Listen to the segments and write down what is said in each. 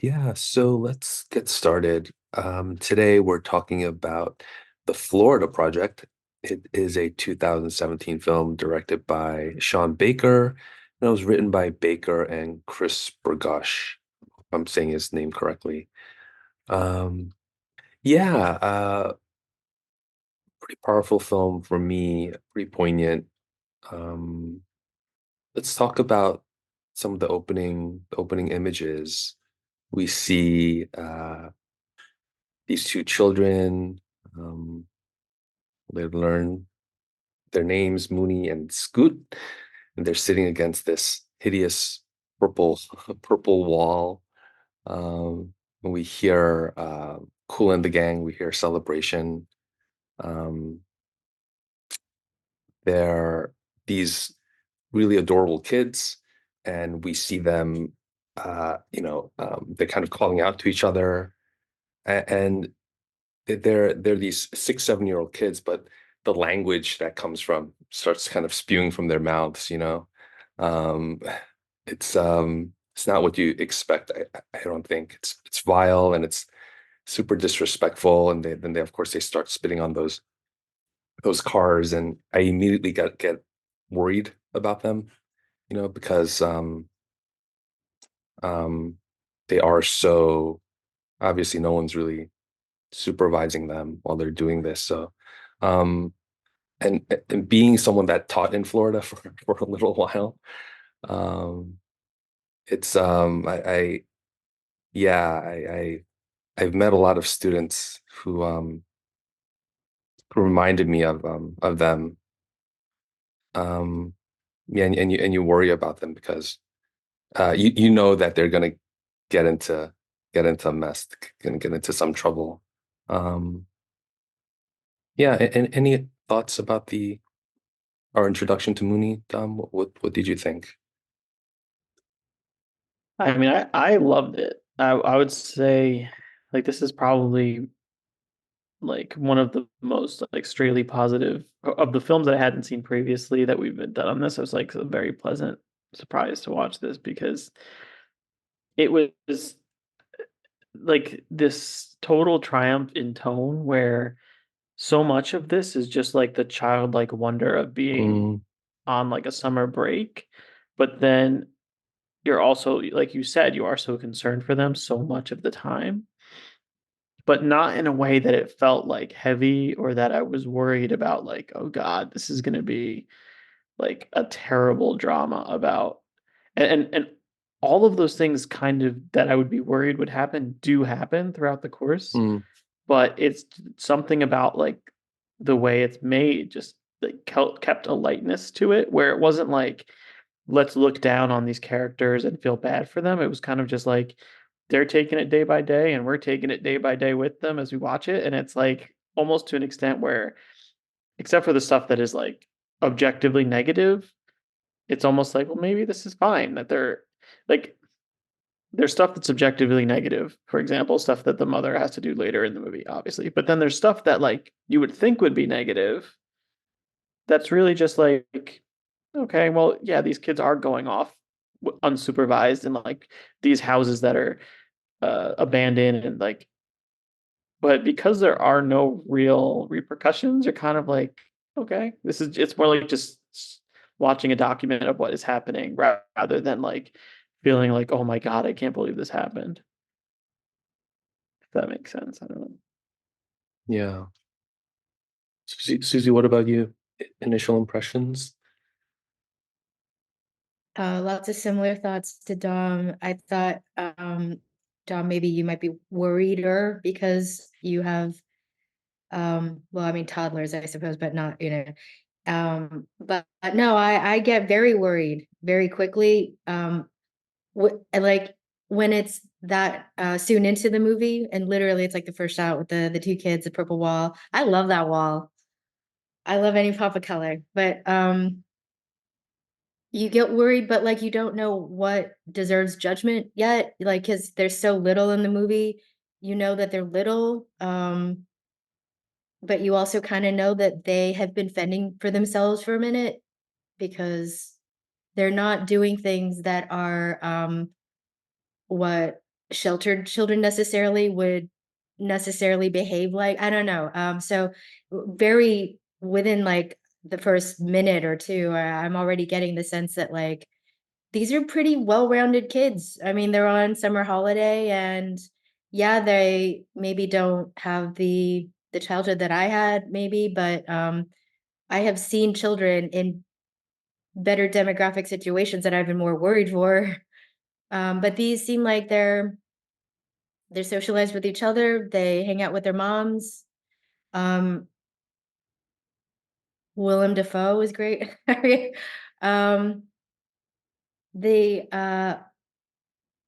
Yeah, so let's get started. Today we're talking about The Florida Project. It is a 2017 film directed by Sean Baker, and it was written by Baker and Chris Burgosh, if I'm saying his name correctly. Um, yeah, pretty powerful film for me, pretty poignant. Um, let's talk about some of the opening images. We see these two children. Um, they learn their names, Mooney and Scoot, and they're sitting against this hideous purple purple wall. And we hear Kool and the Gang. We hear Celebration. Um, they're these really adorable kids, and we see them. They're kind of calling out to each other, and they're these 6, 7 year old kids, but the language that comes from starts kind of spewing from their mouths. Um, it's not what you expect. I don't think it's vile and it's super disrespectful. And then they of course they start spitting on those cars, and I immediately get worried about them, because um, they are so obviously no one's really supervising them while they're doing this. So, um, and being someone that taught in Florida for a little while, um, it's I yeah I've met a lot of students who reminded me of them. Yeah, and you worry about them because you know that they're gonna get into get into a mess, gonna get into some trouble. Um, yeah, and any thoughts about the our introduction to Mooney, Dom? What did you think? I mean, I loved it. I would say like this is probably like one of the most like extremely positive of the films that I hadn't seen previously that we've done on this. I was like a very pleasant surprise to watch this because it was like this total triumph in tone where so much of this is just like the childlike wonder of being Mm, on like a summer break, but then you're also like you said, you are so concerned for them so much of the time, but not in a way that it felt like heavy or that I was worried about like, oh God, this is gonna be like a terrible drama about and all of those things kind of that I would be worried would happen do happen throughout the course, mm, but it's something about like the way it's made just like kept a lightness to it where it wasn't like let's look down on these characters and feel bad for them. It was kind of just like they're taking it day by day and we're taking it day by day with them as we watch it. And it's like almost to an extent where, except for the stuff that is like objectively negative, it's almost like, well, maybe this is fine that they're like, there's stuff that's objectively negative. For example, stuff that the mother has to do later in the movie, obviously. But then there's stuff that like you would think would be negative that's really just like, okay, well, yeah, these kids are going off unsupervised in like these houses that are abandoned and like, but because there are no real repercussions, you're kind of like, okay, this is it's more like just watching a document of what is happening rather than like feeling like, oh my God, I can't believe this happened. If that makes sense. I don't know. yeah. Susie, what about you? Initial impressions? Lots of similar thoughts to Dom. I thought, Dom, maybe you might be worrieder because you have, well, I mean, toddlers, I suppose, but not, but no, I get very worried very quickly. Like when it's that soon into the movie, and literally it's like the first shot with the two kids, the purple wall. I love that wall. I love any pop of color, but you get worried, but like you don't know what deserves judgment yet, like because there's so little in the movie. You know that they're little, but you also kind of know that they have been fending for themselves for a minute because they're not doing things that are what sheltered children necessarily would necessarily behave like. I don't know. So very within like the first minute or two, I'm already getting the sense that like these are pretty well-rounded kids. I mean, they're on summer holiday, and yeah, they maybe don't have the childhood that I had, maybe, but I have seen children in better demographic situations that I've been more worried for. But these seem like they're socialized with each other. They hang out with their moms. Um, Willem Dafoe is great. um, the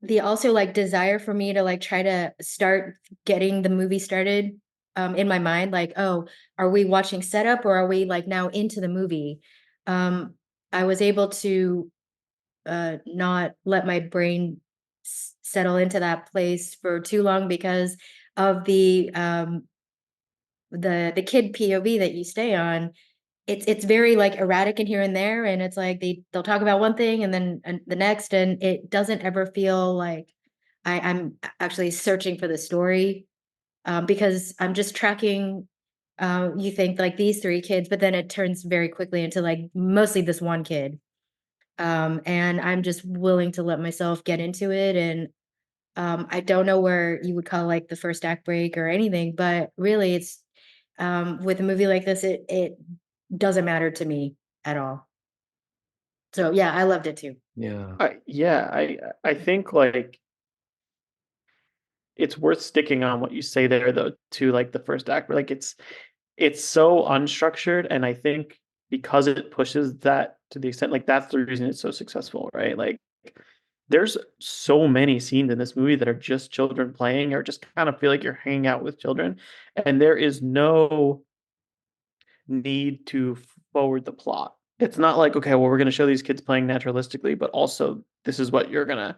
the also like desire for me to like try to start getting the movie started in my mind, like, oh, are we watching setup or are we like now into the movie? um I was able to not let my brain settle into that place for too long because of the kid POV that you stay on. It's very like erratic in here and there, and it's like they'll talk about one thing and then the next, and it doesn't ever feel like I'm actually searching for the story, because I'm just tracking. You think like these three kids, but then it turns very quickly into like mostly this one kid, and I'm just willing to let myself get into it. And I don't know where you would call like the first act break or anything, but really it's with a movie like this, it doesn't matter to me at all. So yeah, I loved it too. Yeah. I think like it's worth sticking on what you say there though to like the first act. Like it's so unstructured, and I think because it pushes that to the extent, like that's the reason it's so successful, right? Like there's so many scenes in this movie that are just children playing or just kind of feel like you're hanging out with children, and there is no need to forward the plot. It's not like, okay, well, we're going to show these kids playing naturalistically, but also this is what you're going to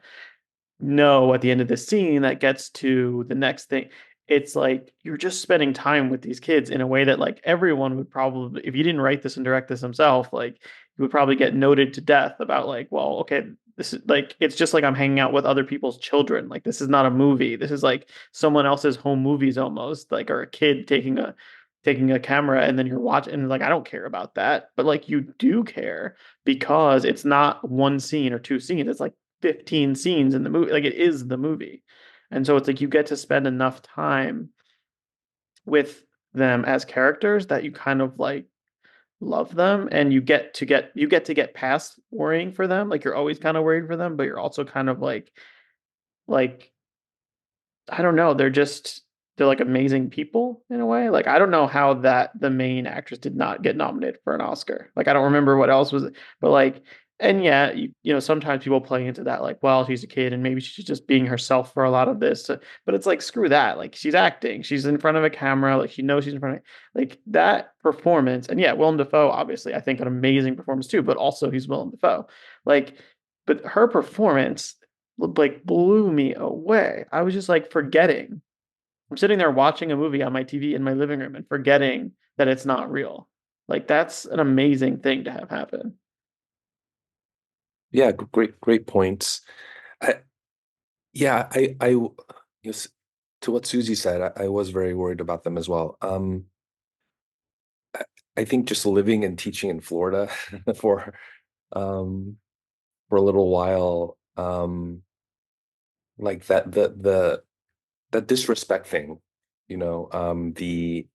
know at the end of the scene that gets to the next thing. It's like you're just spending time with these kids in a way that like everyone would probably, if you didn't write this and direct this himself, like you would probably get noted to death about like, well, okay, this is like it's just like I'm hanging out with other people's children. Like this is not a movie. This is like someone else's home movies almost, like or a kid taking a camera and then you're watching and like I don't care about that, but like you do care because it's not one scene or two scenes. It's like 15 scenes in the movie. Like it is the movie. And so it's like you get to spend enough time with them as characters that you kind of like love them, and you get to get past worrying for them. Like you're always kind of worried for them, but you're also kind of like I don't know, they're like amazing people in a way. Like I don't know how that the main actress did not get nominated for an Oscar. Like I don't remember what else was, but like and yeah, you know, sometimes people play into that like, well, she's a kid and maybe she's just being herself for a lot of this. But it's like screw that. Like she's acting. She's in front of a camera, like she knows she's in front of like that performance. And yeah, Willem Dafoe obviously I think an amazing performance too, but also he's Willem Dafoe. Like but her performance like blew me away. I was just like forgetting. I'm sitting there watching a movie on my TV in my living room and forgetting that it's not real. Like that's an amazing thing to have happen. Yeah, great points. I, yeah, yes, to what Susie said, I was very worried about them as well. I, I think just living and teaching in Florida for um for a little while, like that disrespect thing, the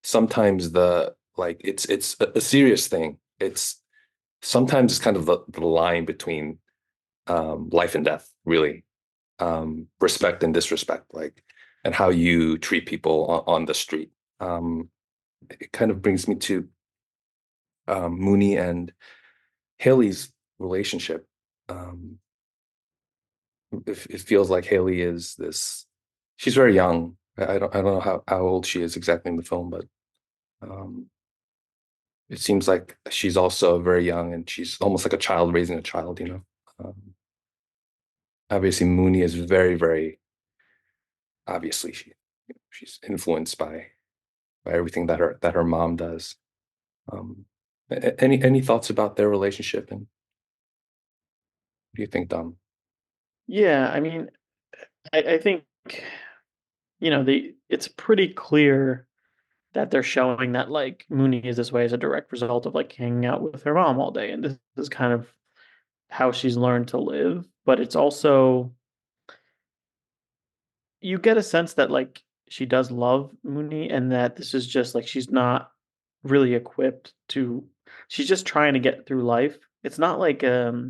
sometimes the like it's a serious thing. It's sometimes it's kind of the line between life and death, really. Respect and disrespect, like, and how you treat people on the street. Um, it kind of brings me to Mooney and Haley's relationship. Um, it feels like Haley is this. She's very young. I don't know how old she is exactly in the film, but um, it seems like she's also very young and she's almost like a child raising a child. Um, Obviously, Mooney is very obviously she's influenced by everything that her mom does. Um, any thoughts about their relationship, and what do you think, Dom? Yeah, I mean, I think, it's pretty clear that they're showing that like Mooney is this way as a direct result of like hanging out with her mom all day, and this is kind of how she's learned to live. But it's also, you get a sense that like she does love Mooney, and that this is just like she's not really equipped to. She's just trying to get through life. It's not like a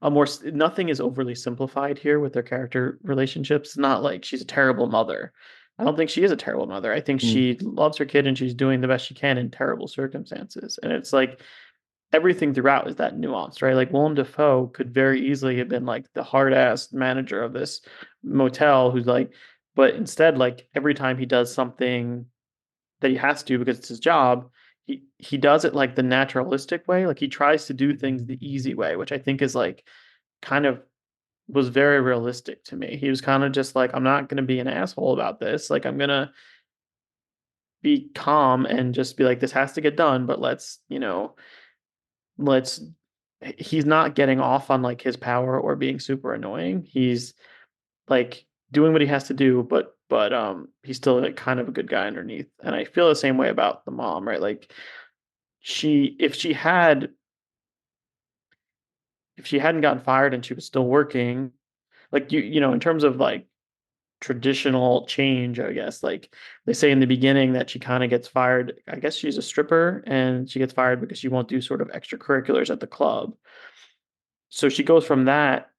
more nothing is overly simplified here with their character relationships. It's not like she's a terrible mother. I don't think she is a terrible mother. I think Mm. she loves her kid and she's doing the best she can in terrible circumstances. And it's like everything throughout is that nuance, right? Like Willem Dafoe could very easily have been like the hard ass manager of this motel who's like, but instead, like every time he does something that he has to because it's his job, he does it like the naturalistic way. Like he tries to do things the easy way, which I think is like kind of was very realistic to me. He was kind of just like, I'm not going to be an asshole about this. Like, I'm going to be calm and just be like, this has to get done, but let's, he's not getting off on like his power or being super annoying. He's like doing what he has to do, but he's still like kind of a good guy underneath. And I feel the same way about the mom, right? Like, if she hadn't gotten fired and she was still working, like in terms of like traditional change, I guess. Like they say in the beginning that she kind of gets fired. I guess she's a stripper and she gets fired because she won't do sort of extracurriculars at the club. So she goes from that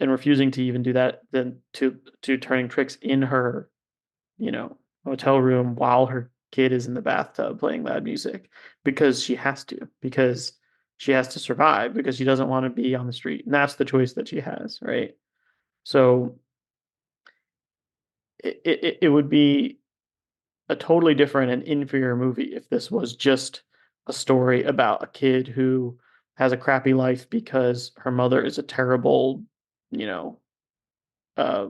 and refusing to even do that then to turning tricks in her, you know, hotel room while her kid is in the bathtub playing loud music because she has to survive because she doesn't want to be on the street. And that's the choice that she has, right? So it would be a totally different and inferior movie if this was just a story about a kid who has a crappy life because her mother is a terrible, you know, uh,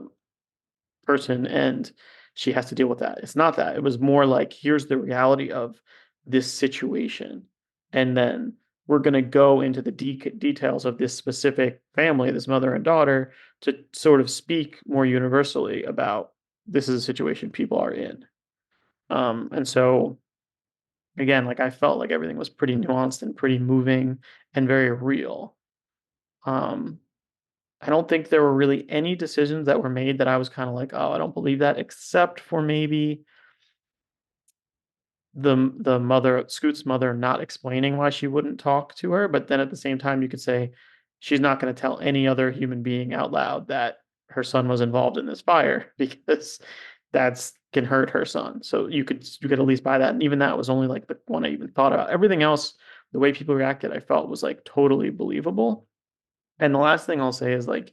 person and she has to deal with that. It's not that. It was more like, here's the reality of this situation. And then we're going to go into the details of this specific family, this mother and daughter, to sort of speak more universally about this is a situation people are in. And so again, like I felt like everything was pretty nuanced and pretty moving and very real. Um, I don't think there were really any decisions that were made that I was kind of like, oh, I don't believe that, except for maybe the mother, Scoot's mother, not explaining why she wouldn't talk to her. But then at the same time, you could say she's not going to tell any other human being out loud that her son was involved in this fire because that's can hurt her son. So you could at least buy that. And even that was only like the one I even thought about. Everything else, the way people reacted, I felt was like totally believable. And the last thing I'll say is like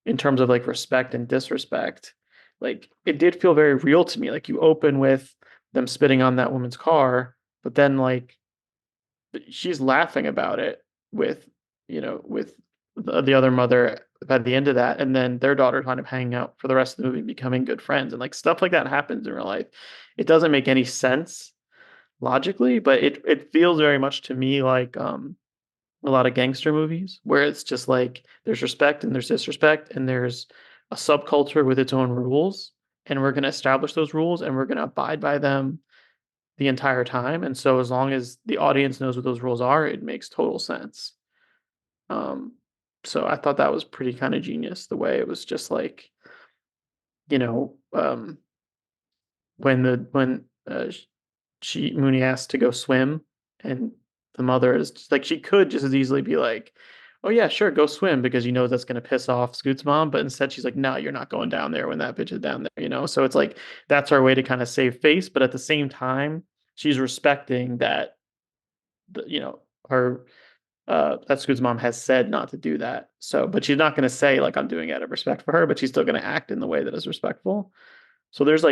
in terms of like respect and disrespect, like it did feel very real to me. Like you open with them spitting on that woman's car, but then like she's laughing about it with with the other mother at the end of that, and then their daughter kind of hanging out for the rest of the movie, becoming good friends, and like stuff like that happens in real life. It doesn't make any sense logically, but it feels very much to me like a lot of gangster movies where it's just like there's respect and there's disrespect and there's a subculture with its own rules, and we're going to establish those rules and we're going to abide by them the entire time. And so as long as the audience knows what those rules are, it makes total sense. Um, so I thought that was pretty kind of genius the way it was just like, you know, when she Mooney asked to go swim and the mother is just like she could just as easily be like, "Oh yeah, sure, go swim," because you know that's gonna piss off Scoot's mom. But instead, she's like, "No, you're not going down there when that bitch is down there." So it's like that's our way to kind of save face, but at the same time, she's respecting that her that Scoot's mom has said not to do that. So, but she's not gonna say like I'm doing it out of respect for her, but she's still gonna act in the way that is respectful. So there's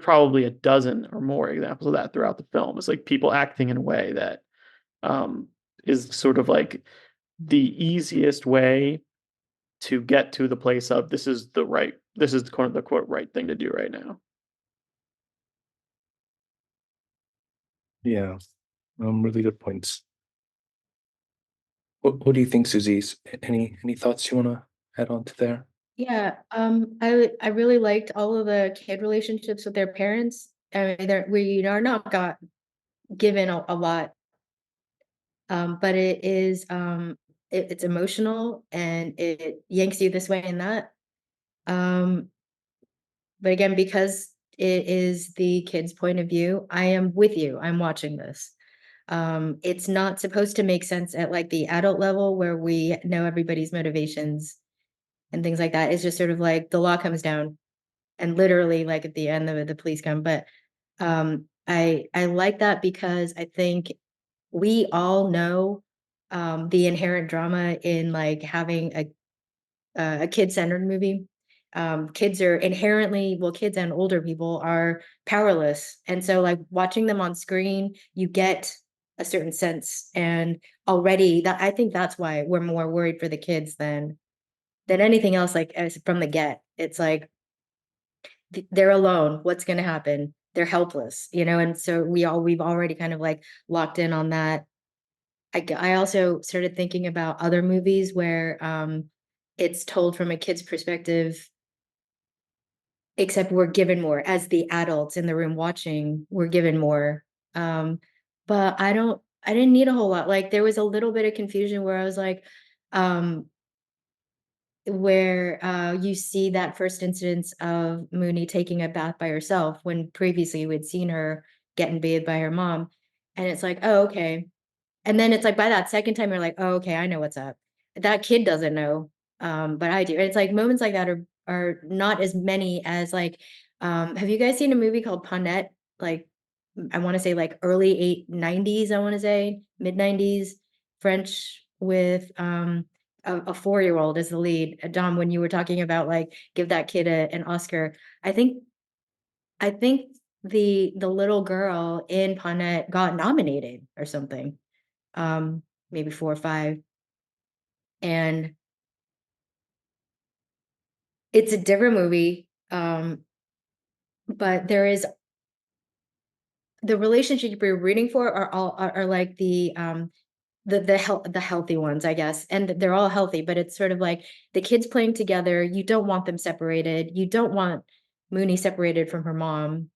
probably a dozen or more examples of that throughout the film. It's like people acting in a way that um, is sort of like the easiest way to get to the place of this is the quote right thing to do right now. Yeah, really good points. What do you think, Susie? Any thoughts you want to add on to there? Yeah, I really liked all of the kid relationships with their parents. I mean, we are not got given a lot, but it is it's emotional and it yanks you this way and that. Um, but again, because it is the kid's point of view, I am with you. I'm watching this. It's not supposed to make sense at like the adult level where we know everybody's motivations and things like that. It's just sort of like the law comes down and literally like at the end the police come. But I like that because I think we all know the inherent drama in like having a kid-centered movie. Kids are inherently, well, kids and older people are powerless. And so like watching them on screen, you get a certain sense. And already that I think that's why we're more worried for the kids than anything else, like as from the get. It's like they're alone. What's going to happen? They're helpless, you know? And so we've already kind of like locked in on that. I also started thinking about other movies where it's told from a kid's perspective, except we're given more as the adults in the room watching, we're given more. Um, but I didn't need a whole lot. Like there was a little bit of confusion where I was like, um, where you see that first instance of Mooney taking a bath by herself when previously we'd seen her getting bathed by her mom. And it's like, oh, okay. And then it's like by that second time, you're like, oh, okay, I know what's up. That kid doesn't know, but I do. And it's like moments like that are not as many as like, have you guys seen a movie called Pawnette? Like, I want to say like early 90s, I want to say mid 90s, French with a 4-year-old as the lead. Dom, when you were talking about like give that kid an Oscar, I think I think the little girl in Pawnette got nominated or something, maybe 4 or 5. And it's a different movie, but there is the relationship you're rooting for are all are like the healthy ones, I guess. And they're all healthy, but it's sort of like the kids playing together. You don't want them separated. You don't want Mooney separated from her mom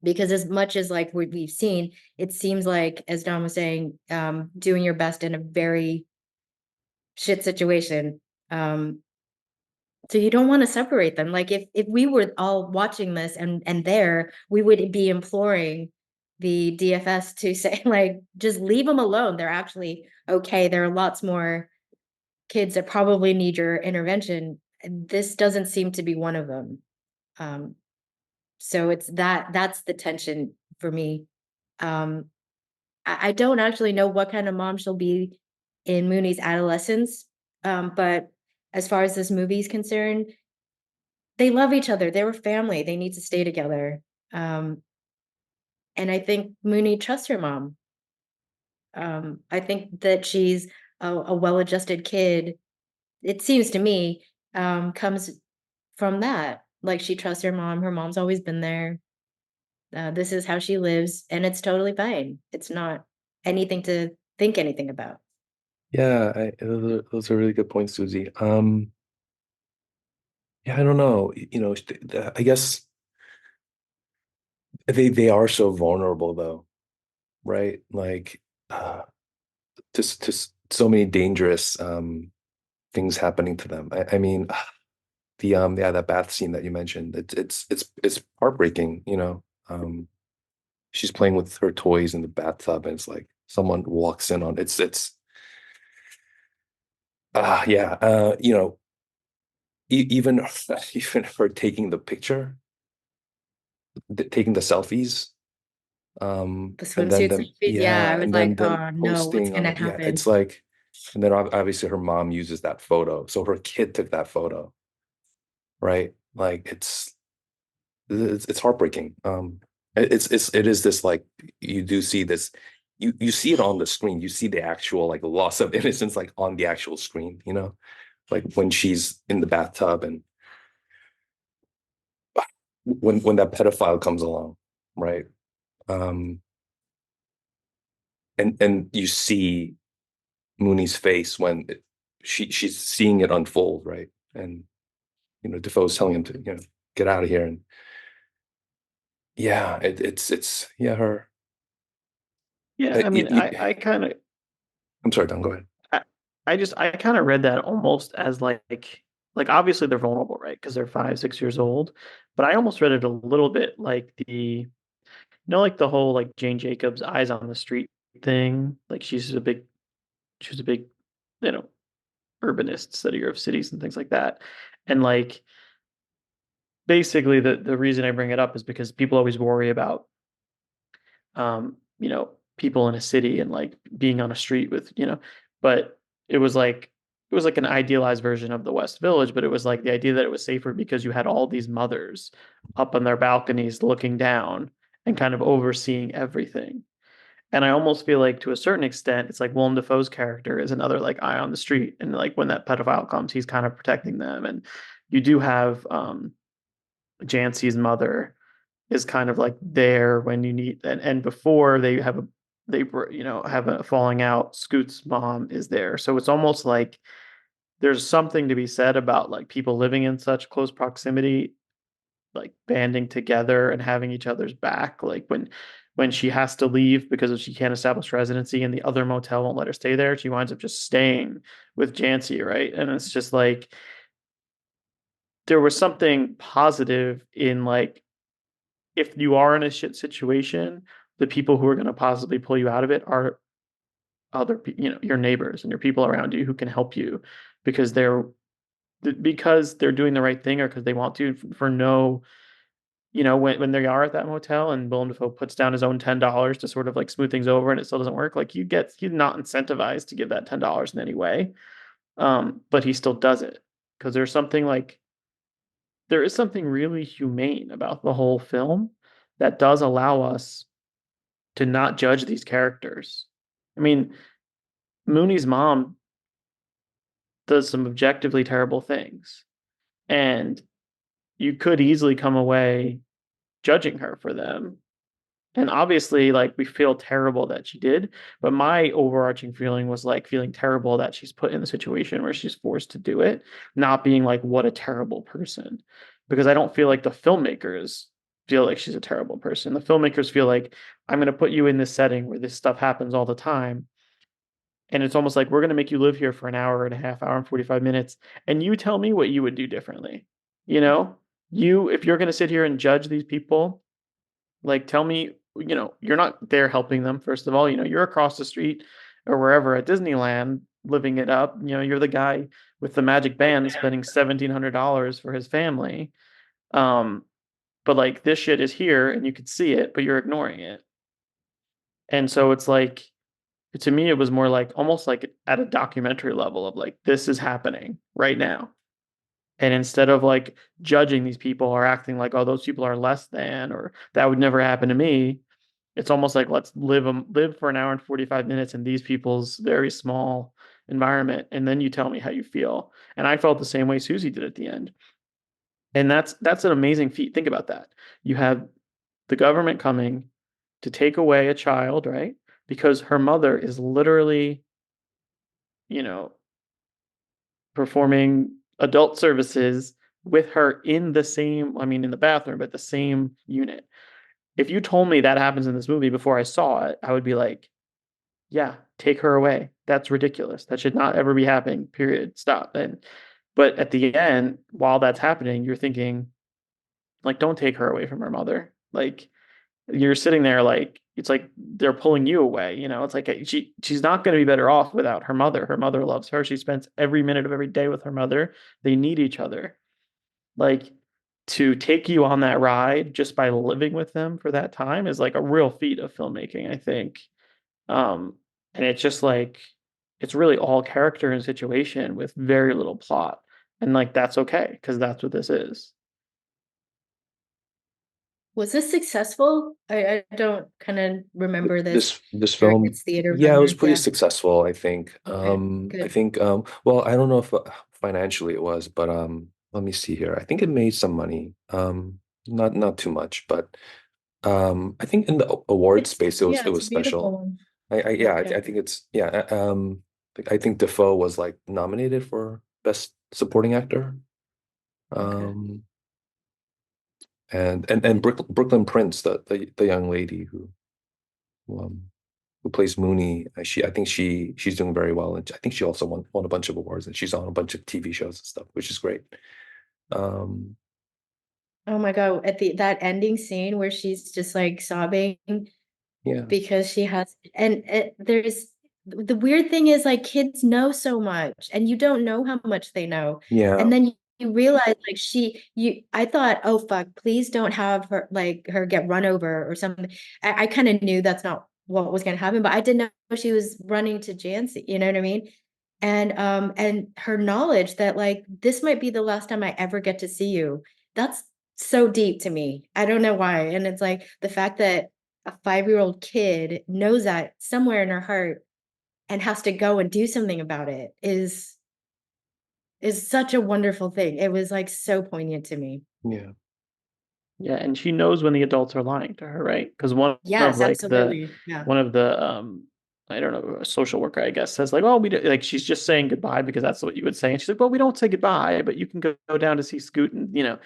because as much as like we've seen, it seems like, as Don was saying, doing your best in a very shit situation. Um, so you don't want to separate them. Like if we were all watching this and there, we would be imploring the DFS to say like just leave them alone. They're actually okay. There are lots more kids that probably need your intervention. And this doesn't seem to be one of them. Um, so it's that's the tension for me. Um, I don't actually know what kind of mom she'll be in Mooney's adolescence. But as far as this movie is concerned, they love each other. They were family. They need to stay together. Um, and I think Mooney trusts her mom. I think that she's a well-adjusted kid. It seems to me, comes from that. Like she trusts her mom. Her mom's always been there. This is how she lives, and it's totally fine. It's not anything to think anything about. Yeah, those are really good points, Susie. Yeah, I don't know. I guess they are so vulnerable though, right? Like just so many dangerous things happening to them. I mean, the yeah, that bath scene that you mentioned, it's heartbreaking, you know. She's playing with her toys in the bathtub and it's like someone walks in on it's yeah, even even for taking the picture, taking the selfies. The And then swimsuit them, selfies, yeah, yeah, I was and like, then them oh no, what's posting on gonna it. Yeah, it's happen? like, and then obviously her mom uses that photo. So her kid took that photo, right? Like it's heartbreaking. It is this like you do see this, you see it on the screen. You see the actual like loss of innocence like on the actual screen, you know, like when she's in the bathtub and when that pedophile comes along, right? Um, and you see Mooney's face when she's seeing it unfold, right? And Defoe's telling him to, get out of here. And yeah, it's yeah, her. Yeah, I mean, I kind of I'm sorry, Don, go ahead. I, I kind of read that almost as like obviously they're vulnerable, right? Because they're 5, 6 years old. But I almost read it a little bit like like the whole like Jane Jacobs eyes on the street thing. Like she's a big, you know, urbanist, studier of cities and things like that. And like basically the reason I bring it up is because people always worry about people in a city and like being on a street with, but it was like it was like an idealized version of the West Village, but it was like the idea that it was safer because you had all these mothers up on their balconies looking down and kind of overseeing everything. And I almost feel like to a certain extent, it's like Willem Dafoe's character is another like eye on the street. And like when that pedophile comes, he's kind of protecting them. And you do have Jancy's mother is kind of like there when you need and before they have a falling out, Scoot's mom is there. So it's almost like there's something to be said about like people living in such close proximity, like banding together and having each other's back. Like when she has to leave because she can't establish residency and the other motel won't let her stay there, she winds up just staying with Jancy, right? And it's just like there was something positive in like if you are in a shit situation, the people who are going to possibly pull you out of it are your neighbors and your people around you who can help you because they're doing the right thing or because they want to for no, when they are at that motel and Willem Dafoe puts down his own $10 to sort of like smooth things over and it still doesn't work, like he's not incentivized to give that $10 in any way. But he still does it because there is something really humane about the whole film that does allow us to not judge these characters. I mean, Mooney's mom does some objectively terrible things, and you could easily come away judging her for them. And obviously, like, we feel terrible that she did, but my overarching feeling was like feeling terrible that she's put in the situation where she's forced to do it, not being like, what a terrible person. Because I don't feel like the filmmakers feel like she's a terrible person. The filmmakers feel like, I'm going to put you in this setting where this stuff happens all the time. And it's almost like we're going to make you live here for an hour and a half, hour and 45 minutes, and you tell me what you would do differently. You know, if you're going to sit here and judge these people, like, tell me, you're not there helping them, first of all. You're across the street or wherever at Disneyland living it up. You're the guy with the magic band spending $1,700 for his family. Um, but like this shit is here and you could see it, but you're ignoring it. And so it's like, to me, it was more like almost like at a documentary level of like, this is happening right now. And instead of like judging these people or acting like, oh, those people are less than, or that would never happen to me, it's almost like let's live for an hour and 45 minutes in these people's very small environment, and then you tell me how you feel. And I felt the same way Susie did at the end. And that's an amazing feat. Think about that. You have the government coming to take away a child, right? Because her mother is literally, you know, performing adult services with her in the same, I mean, in the bathroom, but the same unit. If you told me that happens in this movie before I saw it, I would be like, yeah, take her away. That's ridiculous. That should not ever be happening. Period. Stop. But at the end, while that's happening, you're thinking, like, don't take her away from her mother. Like, you're sitting there like it's like they're pulling you away. It's like she's not going to be better off without her mother. Her mother loves her. She spends every minute of every day with her mother. They need each other. Like, to take you on that ride just by living with them for that time is like a real feat of filmmaking, I think. um and it's just like it's really all character and situation with very little plot, and like that's okay because that's what this is. Was this successful? I don't kind of remember this This during film, its theater yeah, it was run. pretty successful, I think. Okay, I good. think well, I don't know if financially it was, but let me see here. I think it made some money. Not too much, but I think in the award space it It's was a beautiful special. one. Yeah, Okay. I think it's yeah, I think Defoe was like nominated for Best Supporting Actor. Okay. Um, and Brooklyn Prince, the young lady who, who plays Mooney, I think she's doing very well, and I think she also won a bunch of awards, and she's on a bunch of TV shows and stuff, which is great. Um, Oh my God, at the that ending scene where she's just like sobbing yeah, because she has, and there's the weird thing is like kids know so much and you don't know how much they know. yeah, And then you realize like I thought, oh fuck, please don't have her like her get run over or something. I kind of knew that's not what was gonna happen, but I didn't know she was running to Jancy, you know what I mean? And her knowledge that like this might be the last time I ever get to see you. That's so deep to me. I don't know why. And it's like the fact that a 5-year-old kid knows that somewhere in her heart and has to go and do something about it is such a wonderful thing. It was like so poignant to me. yeah, Yeah, and she knows when the adults are lying to her, right? Because Yes, absolutely. Yeah. one of the I don't know, a social worker, I guess, says like, oh, we do, like she's just saying goodbye because that's what you would say. And she's like, well, we don't say goodbye, but you can go down to see Scoot and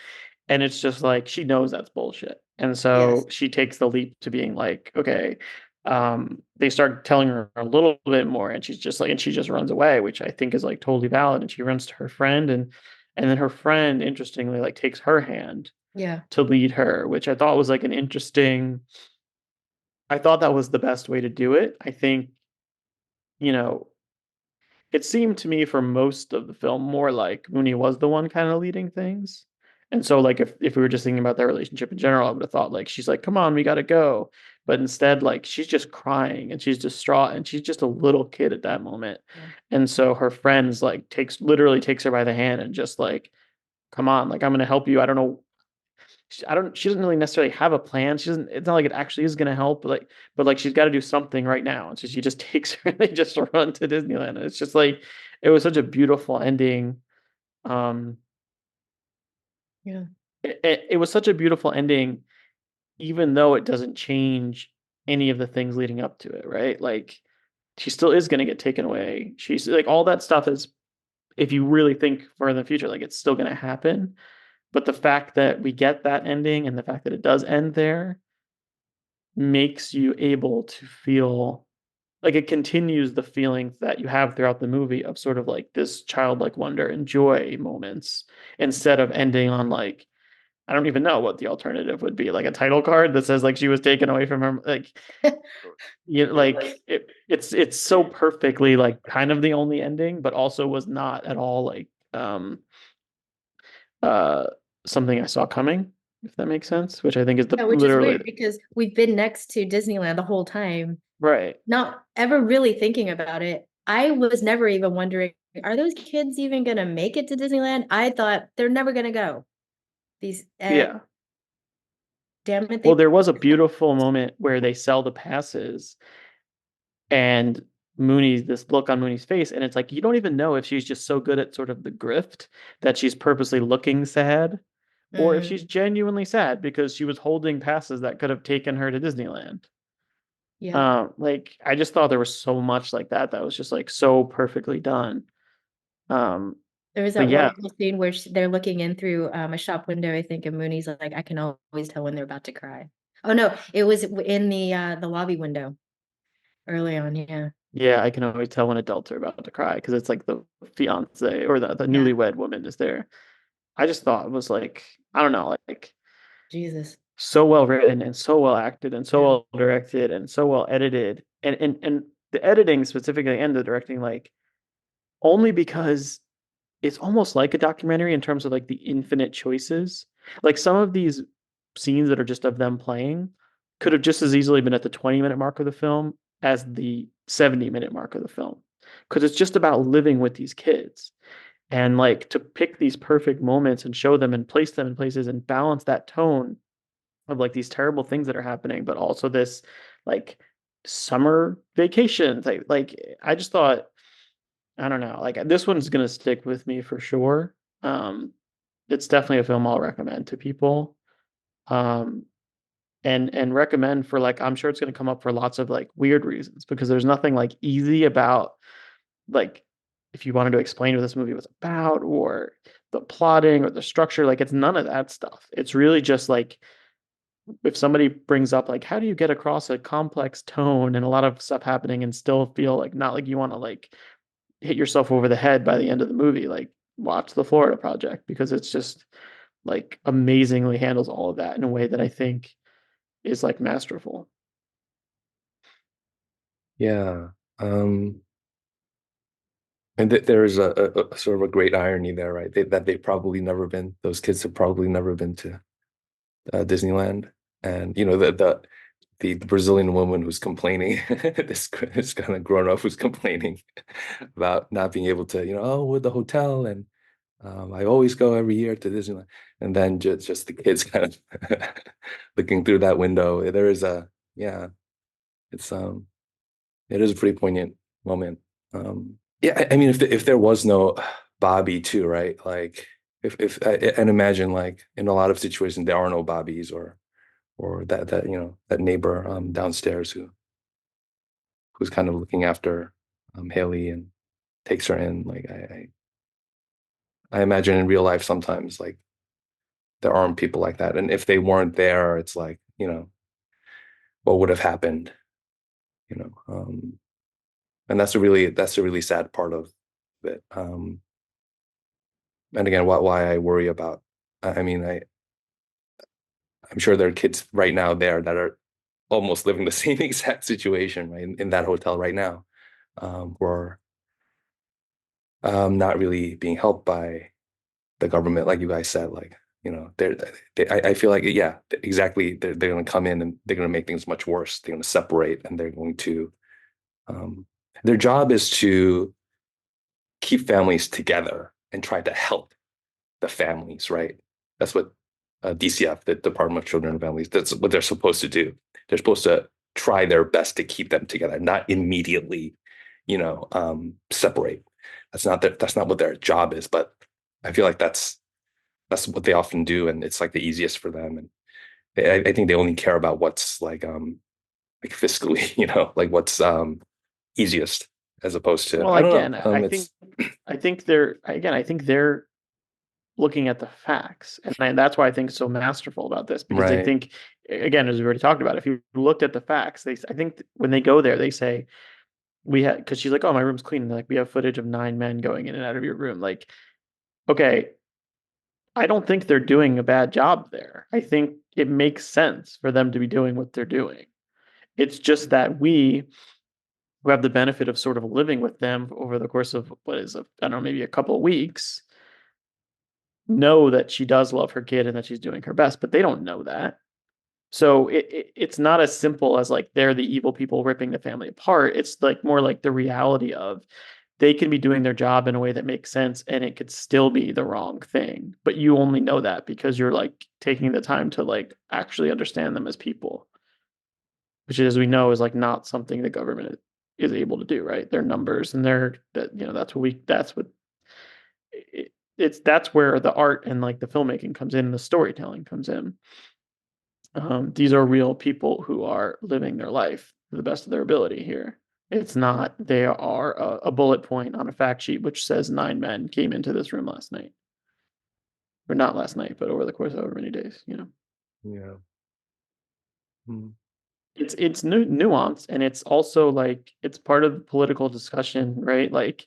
and it's just like she knows that's bullshit. And Yes. so she takes the leap to being like, okay, they start telling her a little bit more, and she's just like, and she just runs away, which I think is like totally valid. And she runs to her friend, and then her friend, interestingly, like takes her hand Yeah. to lead her, which I thought was like an interesting. I thought that was the best way to do it. I think, you know, it seemed to me for most of the film more like Mooney was the one kind of leading things. And so like if we were just thinking about their relationship in general, I would have thought like she's like, come on, we gotta go. But instead, like she's just crying and she's distraught and she's just a little kid at that moment. Yeah. And so her friends like literally takes her by the hand and just like, come on, like I'm gonna help you. I don't know, she doesn't really necessarily have a plan. She doesn't, it's not like it actually is going to help, but like she's got to do something right now. And so she just takes her and they just run to Disneyland. And it's just like, it was such a beautiful ending. Um, Yeah. it was such a beautiful ending, even though it doesn't change any of the things leading up to it, right? Like she still is going to get taken away. She's like, all that stuff is, if you really think further in the future, like it's still going to happen. But the fact that we get that ending and the fact that it does end there makes you able to feel like it continues the feelings that you have throughout the movie of sort of like this childlike wonder and joy moments instead of ending on like I don't even know what the alternative would be, like a title card that says like she was taken away from her, like like it's so perfectly like kind of the only ending but also was not at all like uh something I saw coming, if that makes sense, which I think is the Yeah, which is literally weird because we've been next to Disneyland the whole time, right. not ever really thinking about it. I was never even wondering, are those kids even gonna make it to Disneyland? I thought they're never gonna go. These Yeah. damn it, Well, they there was a beautiful moment where they sell the passes and Mooney's this look on Mooney's face, and it's like you don't even know if she's just so good at sort of the grift that she's purposely looking sad, or if she's mm, genuinely sad because she was holding passes that could have taken her to Disneyland. yeah. Like I just thought there was so much like that that was just like so perfectly done. Um, There was but that yeah, wonderful scene where they're looking in through a shop window, I think, and Mooney's like, I can always tell when they're about to cry. Oh no, it was in the lobby window early on. Yeah, yeah, I can always tell when adults are about to cry because it's like the fiance or the yeah. newlywed woman is there. I just thought it was like I don't know, like Jesus. so well written and so well acted and so Yeah. well directed and so well edited. And the editing specifically and the directing, like only because it's almost like a documentary in terms of like the infinite choices. Like some of these scenes that are just of them playing could have just as easily been at the 20-minute mark of the film as the 70-minute mark of the film. Because it's just about living with these kids and like to pick these perfect moments and show them and place them in places and balance that tone of like these terrible things that are happening, but also this like summer vacation. Like I just thought, I don't know, like this one's gonna stick with me for sure. Um, it's definitely a film I'll recommend to people. Um, and recommend for like I'm sure it's gonna come up for lots of like weird reasons because there's nothing like easy about like if you wanted to explain what this movie was about or the plotting or the structure. Like it's none of that stuff. It's really just like if somebody brings up like how do you get across a complex tone and a lot of stuff happening and still feel like not like you want to like hit yourself over the head by the end of the movie, like watch the Florida Project because it's just like amazingly handles all of that in a way that I think is like masterful. Yeah. And there's a sort of a great irony there, right? That they've probably never been, those kids have probably never been to Disneyland. And, you know, the Brazilian woman who's complaining, this kind of grown up who's complaining about not being able to, you know, oh, with the hotel and I always go every year to Disneyland. And then just the kids kind of looking through that window. There is yeah, it's it is a pretty poignant moment. Yeah, I mean, if there was no Bobby too, right? Like, if and imagine like in a lot of situations there are no Bobbies or that you know that neighbor downstairs who's kind of looking after Haley and takes her in. Like, I imagine in real life sometimes like there aren't people like that, and if they weren't there, it's like you know what would have happened, you know. And that's a really sad part of it. And again, why I worry about. I mean, I'm sure there are kids right now there that are almost living the same exact situation, right, in that hotel right now, who are not really being helped by the government, like you guys said. Like, you know, I feel like, yeah, exactly. They're going to come in and they're going to make things much worse. They're going to separate and they're going to, um, their job is to keep families together and try to help the families, right? That's what DCF, the Department of Children and Families, that's what they're supposed to do. They're supposed to try their best to keep them together, not immediately, you know, separate. That's not what their job is. But I feel like that's what they often do, and it's like the easiest for them. And I think they only care about what's like fiscally, you know, like what's easiest as opposed to Well, I don't again, know. It's I think they're looking at the facts, and that's why I think it's so masterful about this because they right. think, again, as we already talked about, if you looked at the facts, I think when they go there, they say we had because she's like, oh, my room's clean, and they're like we have footage of 9 men going in and out of your room, like okay, I don't think they're doing a bad job there. I think it makes sense for them to be doing what they're doing. It's just that we who have the benefit of sort of living with them over the course of what is I don't know, maybe a couple of weeks, know that she does love her kid and that she's doing her best, but they don't know that. So it's not as simple as like they're the evil people ripping the family apart. It's like more like the reality of they can be doing their job in a way that makes sense and it could still be the wrong thing. But you only know that because you're like taking the time to like actually understand them as people, which as we know is like not something the government is able to do, right? Their numbers and their that you know that's what it's that's where the art and like the filmmaking comes in, and the storytelling comes in. These are real people who are living their life to the best of their ability here. It's not they are a bullet point on a fact sheet which says 9 men came into this room last night, or not last night, but over the course of however many days. You know, Yeah. Mm. it's nuance, and it's also like it's part of the political discussion, right? Like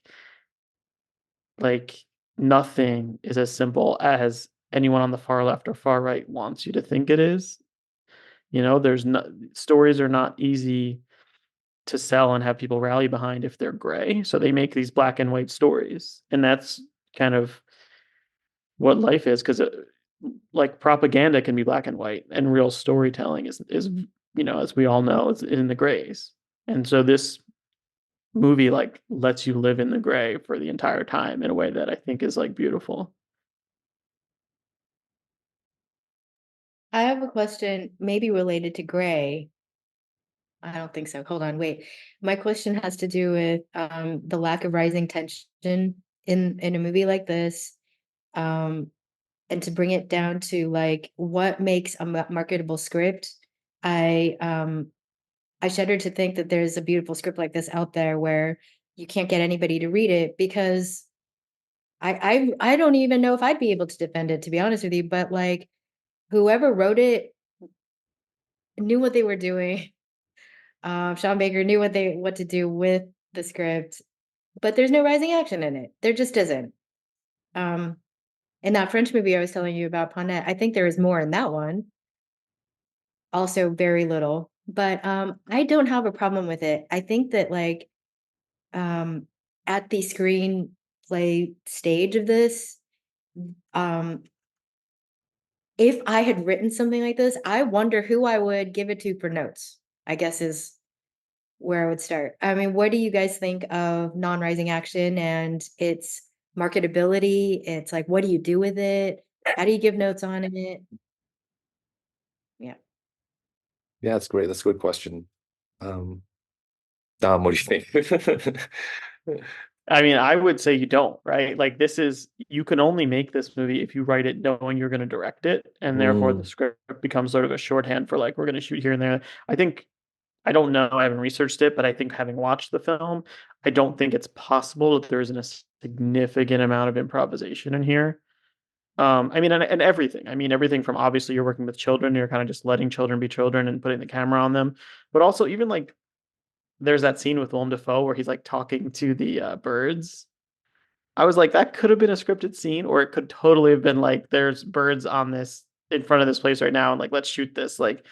nothing is as simple as anyone on the far left or far right wants you to think it is. You know, there's no stories are not easy to sell and have people rally behind if they're gray. So they make these black and white stories. And that's kind of what life is because like propaganda can be black and white and real storytelling is you know, as we all know, it's in the grays. And so this movie like lets you live in the gray for the entire time in a way that I think is like beautiful. I have a question, maybe related to Gray. I don't think so. Hold on, wait. My question has to do with the lack of rising tension in a movie like this. Um, and to bring it down to like what makes a marketable script. I I shudder to think that there's a beautiful script like this out there where you can't get anybody to read it because I don't even know if I'd be able to defend it, to be honest with you, but like whoever wrote it knew what they were doing. Sean Baker knew what to do with the script, but there's no rising action in it. There just isn't. Um, in that French movie I was telling you about, Pawnette, I think there is more in that one. Also very little, but I don't have a problem with it. I think that like um at the screenplay stage of this, um if I had written something like this, I wonder who I would give it to for notes, I guess is where I would start. I mean, what do you guys think of non-rising action and its marketability? It's like, what do you do with it? How do you give notes on it? Yeah. Yeah, that's great. That's a good question. Um, Dom, what do you think? I mean, I would say you don't, right? Like this is you can only make this movie if you write it knowing you're going to direct it, and therefore the Mm, script becomes sort of a shorthand for like we're going to shoot here and there. I think I don't know, I haven't researched it, but I think having watched the film, I don't think it's possible that there isn't a significant amount of improvisation in here. I mean, and everything. I mean, everything from obviously you're working with children, you're kind of just letting children be children and putting the camera on them, but also even like there's that scene with Willem Dafoe where he's like talking to the birds. I was like, that could have been a scripted scene, or it could totally have been like, there's birds on this in front of this place right now, and like, let's shoot this. Like,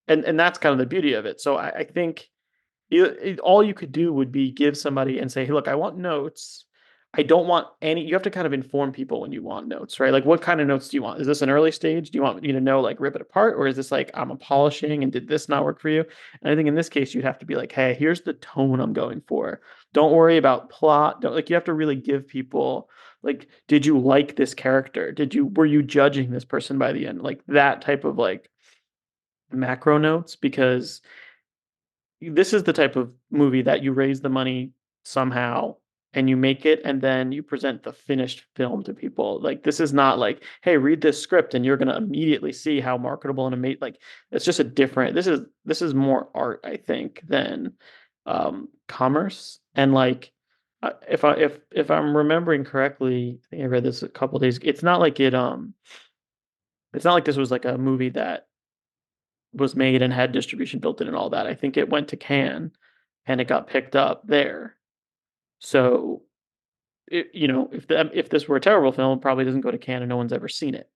and that's kind of the beauty of it. So I think all you could do would be give somebody and say, hey, look, I want notes. I don't want any, you have to kind of inform people when you want notes, right? Like, what kind of notes do you want? Is this an early stage? Do you want me to know, like, rip it apart? Or is this like, I'm a polishing and did this not work for you? And I think in this case, you'd have to be like, hey, here's the tone I'm going for. Don't worry about plot. Don't like, you have to really give people, like, did you like this character? Were you judging this person by the end? Like, that type of like macro notes, because this is the type of movie that you raise the money somehow and you make it and then you present the finished film to people. Like this is not like, hey, read this script and you're gonna immediately see how marketable and amazing. Like it's just a different. This is more art, I think, than commerce. And like, if I'm remembering correctly, I think I read this a couple days. It's not like it's not like this was like a movie that was made and had distribution built in and all that. I think it went to Cannes and it got picked up there. So, if this were a terrible film, it probably doesn't go to Cannes and no one's ever seen it.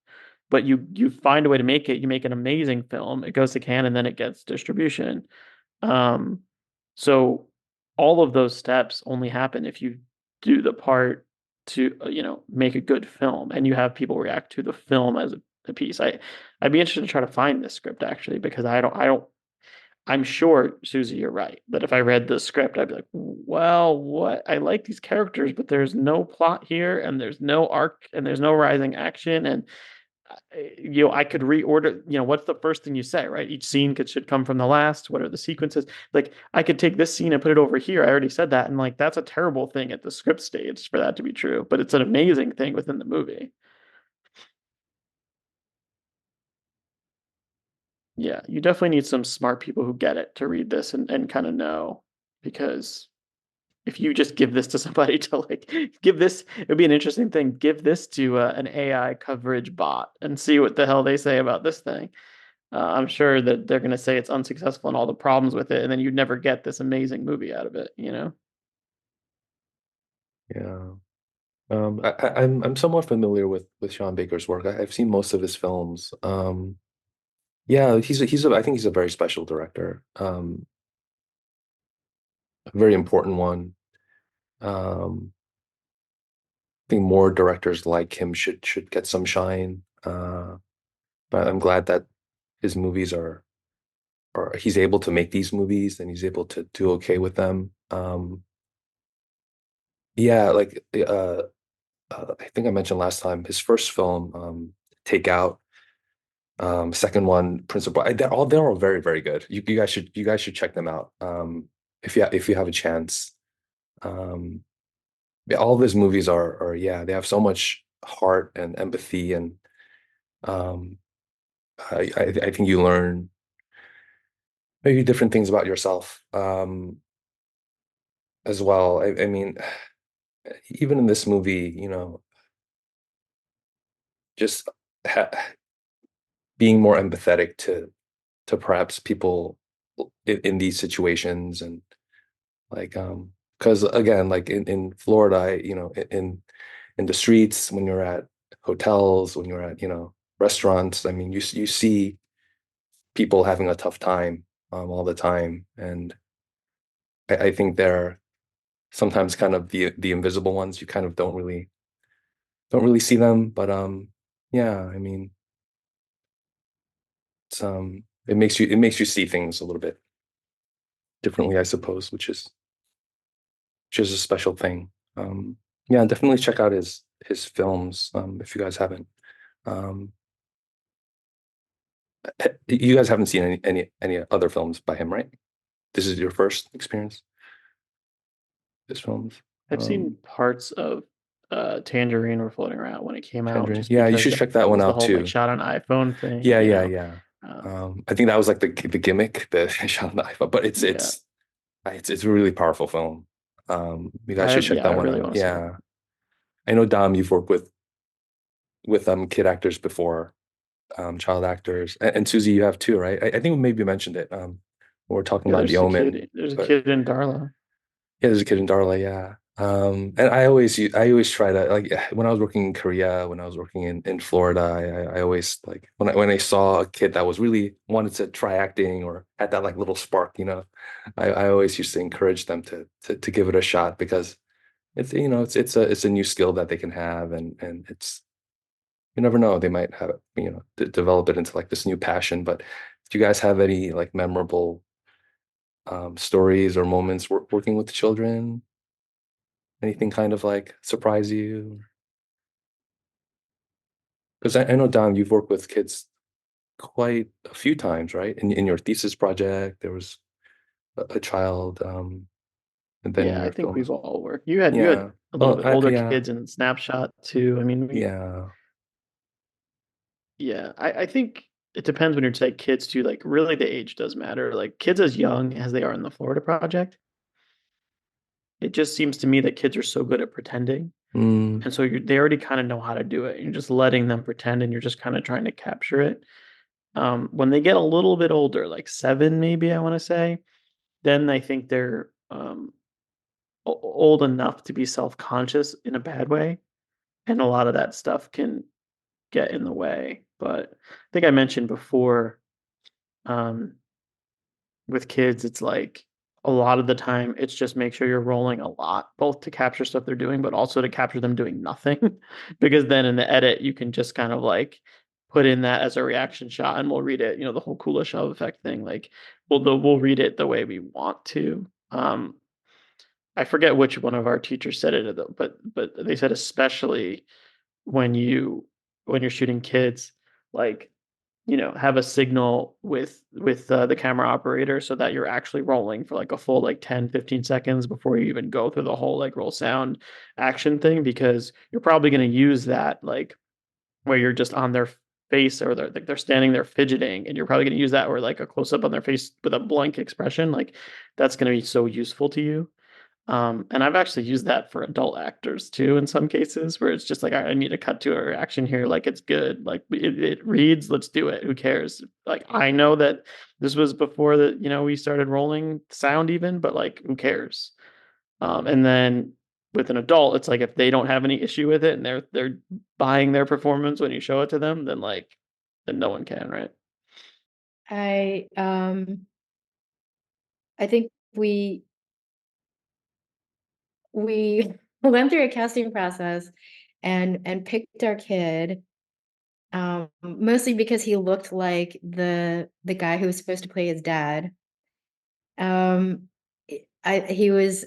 But you find a way to make it. You make an amazing film. It goes to Cannes and then it gets distribution. Um, so all of those steps only happen if you do the part to make a good film and you have people react to the film as a piece. I'd be interested to try to find this script actually because I don't I'm sure, Susie, you're right. That if I read the script, I'd be like, well, what? I like these characters, but there's no plot here, and there's no arc, and there's no rising action. And, I could reorder, what's the first thing you say, right? Each scene should come from the last. What are the sequences? Like, I could take this scene and put it over here. I already said that. And, like, that's a terrible thing at the script stage for that to be true, but it's an amazing thing within the movie. Yeah, you definitely need some smart people who get it to read this and kind of know because if you just give this to somebody to like give this, it would be an interesting thing. Give this to an AI coverage bot and see what the hell they say about this thing. I'm sure that they're going to say it's unsuccessful and all the problems with it, and then you'd never get this amazing movie out of it. yeah. I'm somewhat familiar with Sean Baker's work. I've seen most of his films. Yeah, I think he's a very special director. A very important one. Um, I think more directors like him should get some shine. But I'm glad that his movies are or he's able to make these movies and he's able to do okay with them. Yeah, like I think I mentioned last time, his first film, Take Out, second one, Principal, they're all very, very good. You guys should check them out. If you have a chance. Um, yeah, all of his movies are yeah, they have so much heart and empathy and um I think you learn maybe different things about yourself as well. I mean, even in this movie, just ha being more empathetic to perhaps people in these situations, and like because again, like in Florida, in the streets, when you're at hotels, when you're at restaurants, I mean, you see people having a tough time all the time, and I think they're sometimes kind of the invisible ones. You kind of don't really see them, but yeah, I mean, it makes you see things a little bit differently, I suppose, which is a special thing. Yeah, definitely check out his films if you guys haven't. Um, you guys haven't seen any other films by him, right? This is your first experience, his films. I've seen parts of Tangerine were floating around when it came out, Tangerine. just Yeah, you because should check that that one was the out whole like too. shot on iPhone thing, Yeah, you yeah, know. yeah. Um, I think that was like the gimmick, the shot on the iPhone, but it's yeah, it's a really powerful film. You guys should check I that one really out. want to see it. Yeah, I know Dom, you've worked with kid actors before, child actors, and Susie, you have too, right? I think we maybe mentioned it. When we're talking Yeah, about The Omen, there's a but kid in Darla. yeah, there's a kid in Darla, yeah. And I always try to, like, when I was working in Korea, when I was working in Florida, I always, like, when I saw a kid that was really wanted to try acting or had that like little spark, I always used to encourage them to give it a shot, because it's a new skill that they can have, and it's, you never know, they might have develop it into like this new passion. But do you guys have any like memorable stories or moments working with children? Anything kind of like surprise you? Because I know, Don, you've worked with kids quite a few times, right? In your thesis project, there was a child, and then in Yeah, I your think film. we've all worked. You had Yeah. a little Well, bit older yeah, kids in Snapshot too. I mean, yeah. I think it depends when you're saying kids too. Like, really, the age does matter. Like, kids as young as they are in the Florida Project, it just seems to me that kids are so good at pretending. Mm, And so they already kind of know how to do it. You're just letting them pretend and you're just kind of trying to capture it. When they get a little bit older, like 7, maybe I want to say, then I think they're old enough to be self-conscious in a bad way. And a lot of that stuff can get in the way. But I think I mentioned before, um, with kids, it's like a lot of the time it's just make sure you're rolling a lot, both to capture stuff they're doing, but also to capture them doing nothing. Because then in the edit, you can just kind of like put in that as a reaction shot and we'll read it, the whole Kuleshov effect thing. Like we'll read it the way we want to. I forget which one of our teachers said it, but they said especially when when you're shooting kids, like have a signal with the camera operator so that you're actually rolling for like a full like 10-15 seconds before you even go through the whole like roll sound action thing, because you're probably going to use that like where you're just on their face, or they're standing there fidgeting, and you're probably going to use that, or like a close up on their face with a blank expression. Like that's going to be so useful to you. And I've actually used that for adult actors too in some cases, where it's just like, I need to cut to a reaction here, like it's good, like it reads, let's do it. Who cares? Like I know that this was before that, we started rolling sound even, but like who cares? And then with an adult, it's like if they don't have any issue with it and they're buying their performance when you show it to them, then no one can, right? I I think we went through a casting process and picked our kid, mostly because he looked like the guy who was supposed to play his dad. Um, he was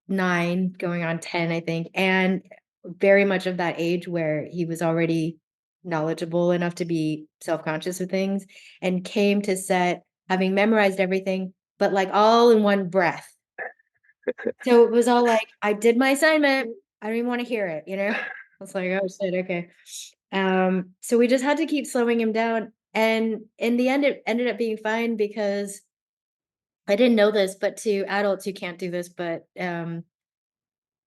9 going on 10, I think, and very much of that age where he was already knowledgeable enough to be self-conscious of things, and came to set having memorized everything, but like all in one breath. So it was all like, I did my assignment. I don't even want to hear it, you know? I was like, oh shit, okay. So we just had to keep slowing him down. And in the end, it ended up being fine because I didn't know this, but to adults who can't do this, but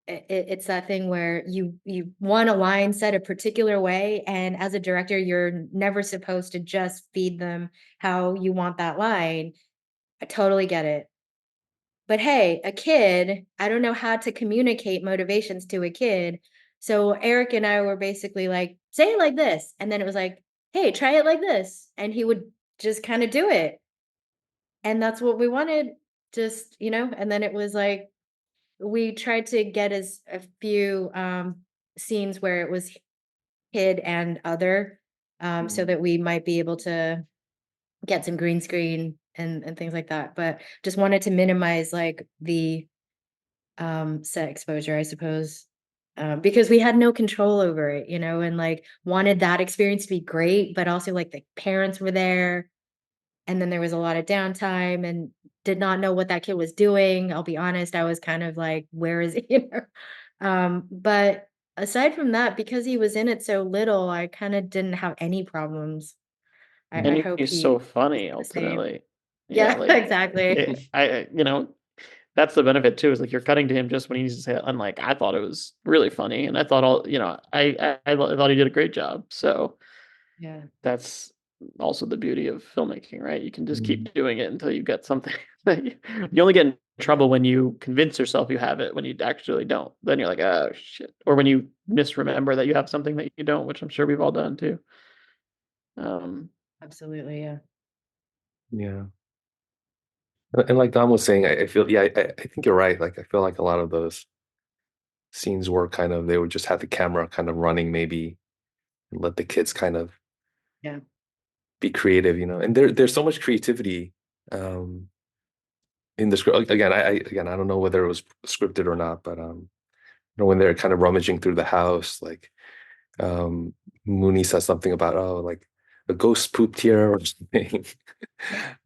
it's that thing where you want a line said a particular way, and as a director, you're never supposed to just feed them how you want that line. I totally get it. But hey, a kid, I don't know how to communicate motivations to a kid. So Eric and I were basically like, say it like this. And then it was like, hey, try it like this. And he would just kind of do it. And that's what we wanted. Just, and then it was like, we tried to get as a few scenes where it was kid and other, so that we might be able to get some green screen and things like that. But just wanted to minimize like the set exposure, I suppose. Because we had no control over it, and like wanted that experience to be great, but also like the parents were there, and then there was a lot of downtime and did not know what that kid was doing. I'll be honest, I was kind of like, where is he? But aside from that, because he was in it so little, I kind of didn't have any problems. I And hope he's so he funny the same. ultimately. Yeah, Yeah, like exactly. that's the benefit too, is like you're cutting to him just when he needs to say it. And like I thought it was really funny, and I thought I thought he did a great job. So Yeah. that's also the beauty of filmmaking, right? You can just Mm. keep doing it until you get something that you only get in trouble when you convince yourself you have it when you actually don't. Then you're like, oh shit. Or when you misremember that you have something that you don't, which I'm sure we've all done too. Um, Absolutely, yeah. Yeah. And like Dom was saying, I feel, yeah, I think you're right. Like, I feel like a lot of those scenes were kind of, they would just have the camera kind of running maybe and let the kids kind of Yeah. be creative, and there's so much creativity um in the script. Again, again, I don't know whether it was scripted or not, but when they're kind of rummaging through the house, like um Mooney says something about, oh, like a ghost pooped here or something.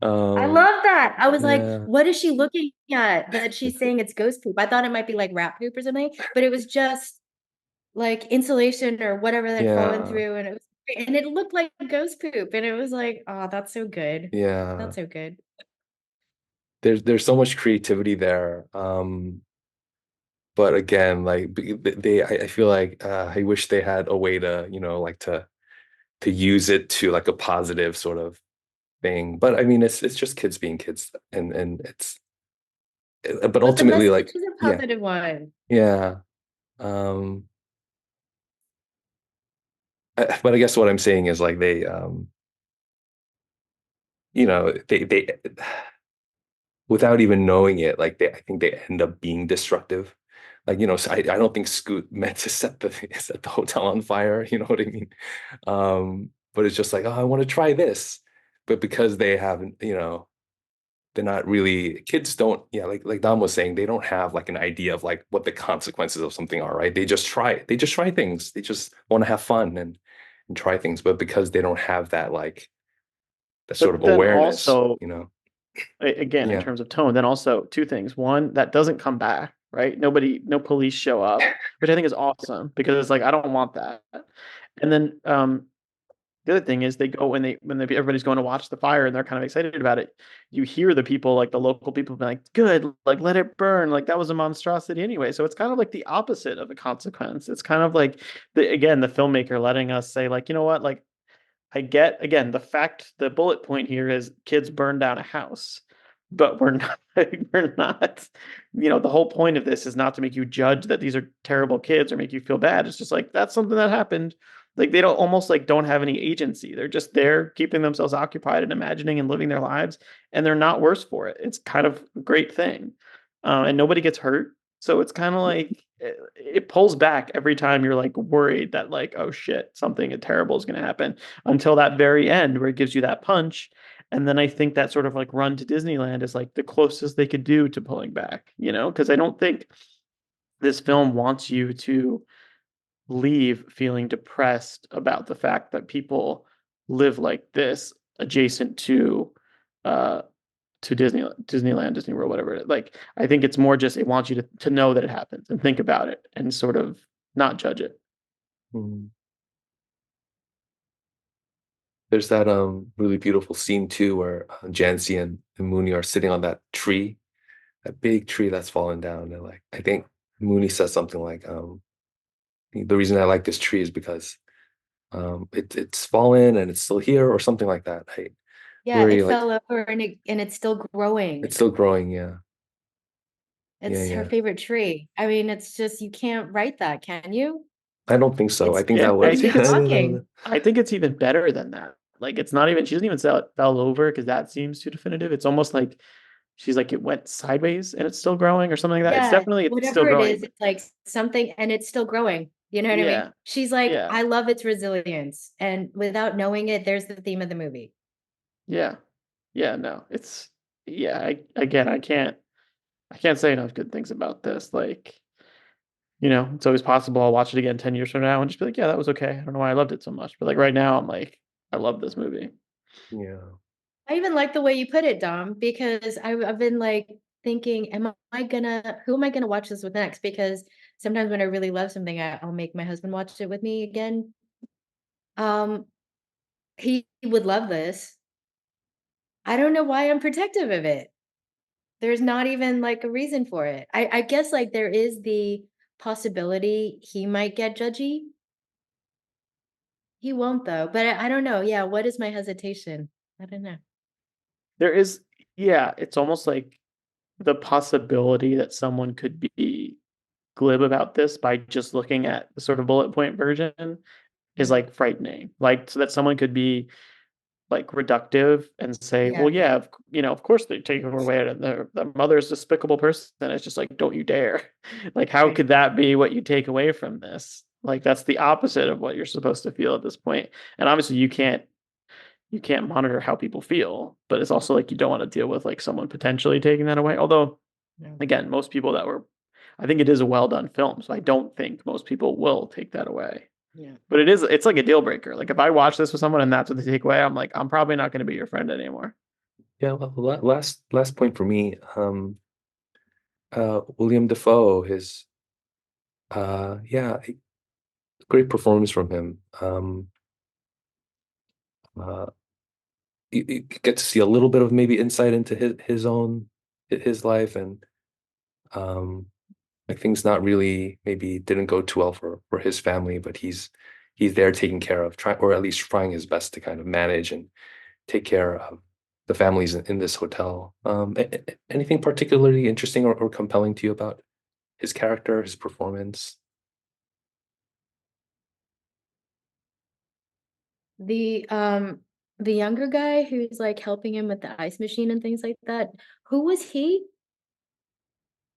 I um love that. I was like, yeah, what is she looking at that she's saying it's ghost poop? I thought it might be like rat poop or something, but it was just like insulation or whatever that had fallen yeah, through, and it looked like ghost poop, and it was like, oh, that's so good. yeah. That's so good. There's so much creativity there. But again, like I feel like I wish they had a way to, like to use it to like a positive sort of thing. But I mean, it's just kids being kids, and but But the ultimately, message like, is a yeah, positive one. yeah. Um, but I guess what I'm saying is like they without even knowing it, like I think they end up being destructive. Like, so I don't think Scoot meant to set the hotel on fire, you know what I mean? But it's just like, oh, I want to try this. But because they haven't, they're not really kids don't, yeah, like Dom was saying, they don't have like an idea of like what the consequences of something are, right? They just try things. They just want to have fun and try things. But because they don't have that like that sort of but then awareness, also again, in yeah. terms of tone, then also two things. One, that doesn't come back, right? No police show up, which I think is awesome because it's like I don't want that. And then the other thing is they go when everybody's going to watch the fire and they're kind of excited about it. You hear the people, like the local people, be like, "Good, like let it burn." Like that was a monstrosity anyway. So it's kind of like the opposite of a consequence. It's kind of like the filmmaker letting us say, like, you know what, like I get again the bullet point here is kids burn down a house, but we're not we're not, the whole point of this is not to make you judge that these are terrible kids or make you feel bad. It's just like that's something that happened. Like they don't almost like don't have any agency. They're just there keeping themselves occupied and imagining and living their lives, and they're not worse for it. It's kind of a great thing. And nobody gets hurt. So it's kind of like it pulls back every time you're like worried that like, oh shit, something terrible is going to happen until that very end where it gives you that punch. And then I think that sort of like run to Disneyland is like the closest they could do to pulling back, because I don't think this film wants you to leave feeling depressed about the fact that people live like this adjacent uh Disneyland, Disney World, whatever it is. Like I think it's more just it wants you to know that it happens and think about it and sort of not judge it. Mhm. There's that really beautiful scene too where Jancy and Mooney are sitting on that tree, that big tree that's fallen down. And like I think Mooney says something like, the reason I like this tree is because it's fallen and it's still here or something like that. Right? Yeah, Where it you like fell over and it's still growing. it's still growing. Yeah. Yeah. It's her Yeah. favorite tree. I mean, it's just you can't write that, can you? I don't think so. I It's think Yeah, that I was think it's it's shocking. I think it's even better than that. Like it's not even she doesn't even say it fell over because that seems too definitive. It's almost like she's like it went sideways and it's still growing or something like that. Yeah, It's still whatever it growing, is, but it's like something and it's still growing. You know what I mean? yeah. She's like, Yeah. I love its resilience. And without knowing it, there's the theme of the movie. Yeah. Yeah, no. It's yeah, again, I can't say enough good things about this. Like, it's always possible I'll watch it again 10 years from now and just be like, yeah, that was okay. I don't know why I loved it so much. But like right now I'm like, I love this movie. yeah. I even like the way you put it, Dom, because I've been like thinking, who am I gonna watch this with next? Because sometimes when I really love something, I'll make my husband watch it with me again. Um, he would love this. I don't know why I'm protective of it. There's not even like a reason for it. I guess like there is the possibility he might get judgy. He won't though, but I don't know. Yeah, what is my hesitation? I don't know. There is yeah, it's almost like the possibility that someone could be glib about this by just looking at the sort of bullet point version is Mm. like frightening. Like so that someone could be like reductive and say, Yeah, well, yeah, of course they take her away and the mother is a despicable person. And it's just like, don't you dare. Like, how right. could that be what you take away from this? Like, that's the opposite of what you're supposed to feel at this point. And obviously you can't monitor how people feel, but it's also like you don't want to deal with like someone potentially taking that away. Although, No. again, most people I think it is a well done film. So I don't think most people will take that away. Yeah. But it's like a deal breaker. Like if I watch this with someone and that's what they take away, I'm like, I'm probably not going to be your friend anymore. Yeah. Well, last point for me. William Dafoe, his yeah, great performance from him. Uh, you get to see a little bit of maybe insight into his life, and um, like things not really maybe didn't go too well for his family, but he's there taking care of trying or at least trying his best to kind of manage and take care of the families in this hotel. Anything particularly interesting or compelling to you about his character, his performance? The um the younger guy who's like helping him with the ice machine and things like that, who was he?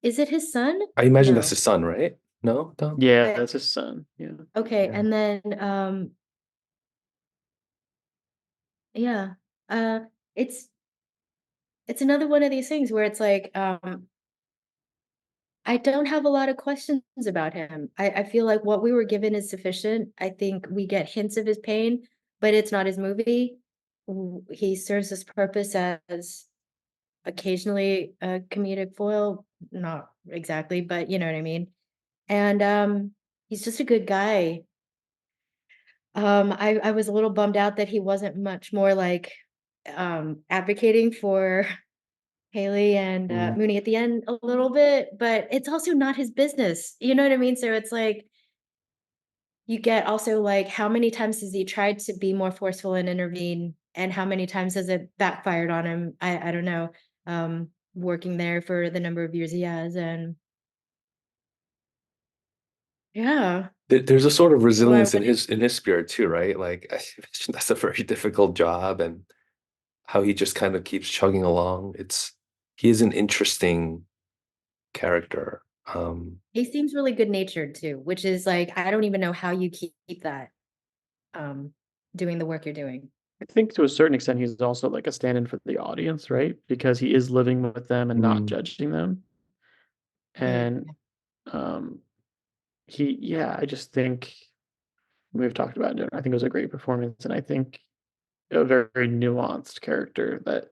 Is it his son? I imagine that's No. his son, right? No, Tom? Yeah, Okay, that's his son. Yeah. okay, Yeah. and then yeah. Uh it's it's another one of these things where it's like I don't have a lot of questions about him. I feel like what we were given is sufficient. I think we get hints of his pain, but it's not his movie. He serves his purpose as occasionally a comedic foil, not exactly, but you know what I mean. And he's just a good guy. I was a little bummed out that he wasn't much more like advocating for Haley and Mm. Mooney at the end a little bit, but it's also not his business. You know what I mean? So it's like you get also like how many times has he tried to be more forceful and intervene, and how many times has it backfired on him? I don't know. Working there for the number of years he has, and yeah. There's a sort of So I resilience wonder, in his spirit too, right? Like I imagine that's a very difficult job, and how he just kind of keeps chugging along. He is an interesting character. he seems really good natured too, which is like I don't even know how you keep that um doing the work you're doing. I think to a certain extent he's also like a stand-in for the audience, right? Because he is living with them and not mm, judging them. Mm, And um I just think we've talked about it. I think it was a great performance and I think a very, very nuanced character that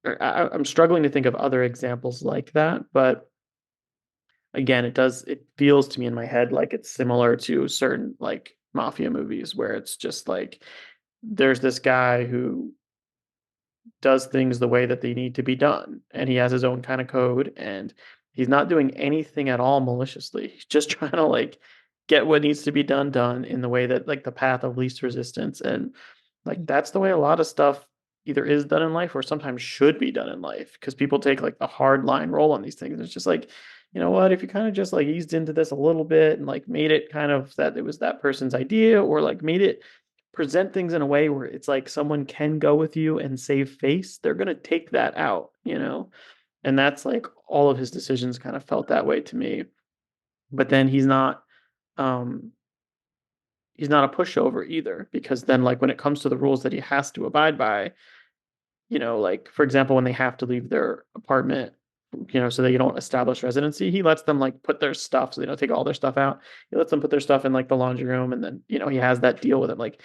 I'm struggling to think of other examples like that, but again, it feels to me in my head like it's similar to certain like mafia movies where it's just like there's this guy who does things the way that they need to be done and he has his own kind of code and He's not doing anything at all maliciously. He's just trying to like get what needs to be done in the way that like the path of least resistance. And like that's the way a lot of stuff either is done in life or sometimes should be done in life, because people take like the hard line role on these things. It's just like, you know what, if you kind of just like eased into this a little bit and like made it kind of that it was that person's idea, or like made it present things in a way where it's like someone can go with you and save face, they're going to take that out, you know? And that's like all of his decisions kind of felt that way to me. But then um he's not a pushover either, because then like when it comes to the rules that he has to abide by, you know, like for example, when they have to leave their apartment, you know, so they don't establish residency, he lets them like put their stuff, so they don't take all their stuff out. He lets them put their stuff in like the laundry room, and then, you know, he has that deal with them. Like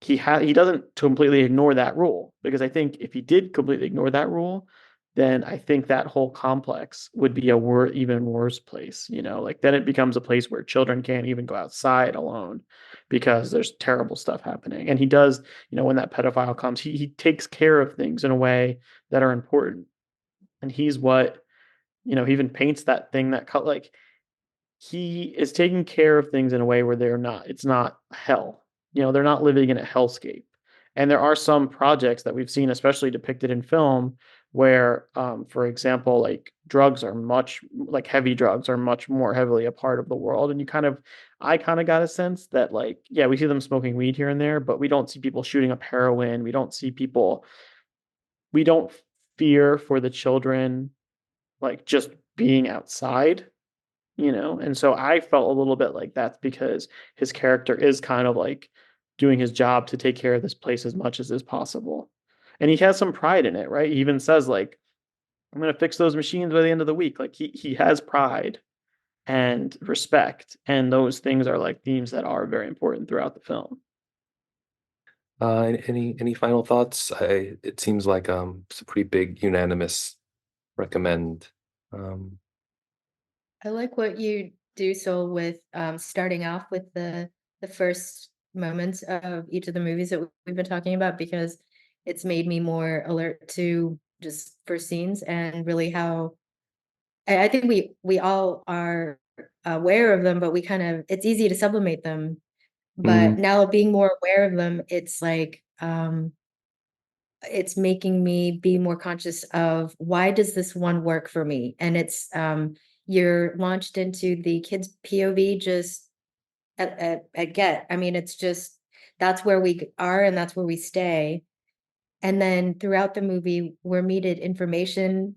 he doesn't completely ignore that rule, because I think if he did completely ignore that rule, then I think that whole complex would be a even worse place. You know, like then it becomes a place where children can't even go outside alone because there's terrible stuff happening. And he does, you know, when that pedophile comes, he takes care of things in a way that are important. And he's what, you know, he even paints that thing that cut like he is taking care of things in a way where they're not, it's not hell. You know, they're not living in a hellscape. And there are some projects that we've seen, especially depicted in film, where, for example, like drugs are much like heavy drugs are much more heavily a part of the world. And I kind of got a sense that like, yeah, we see them smoking weed here and there, but we don't see people shooting up heroin. We don't fear for the children, like just being outside, you know? And so I felt a little bit like that's because his character is kind of like doing his job to take care of this place as much as is possible. And he has some pride in it, right? He even says like, I'm going to fix those machines by the end of the week. Like he has pride and respect, and those things are like themes that are very important throughout the film. Any final thoughts? It seems like it's a pretty big unanimous recommend. Um, I like what you do so with starting off with the first moments of each of the movies that we've been talking about, because it's made me more alert to just first scenes and really how I think we all are aware of them, but we kind of it's easy to sublimate them. But mm, now being more aware of them, it's making me be more conscious of why does this one work for me? And it's you're launched into the kids POV just at get. I mean, it's just that's where we are and that's where we stay. And then throughout the movie, we're meted information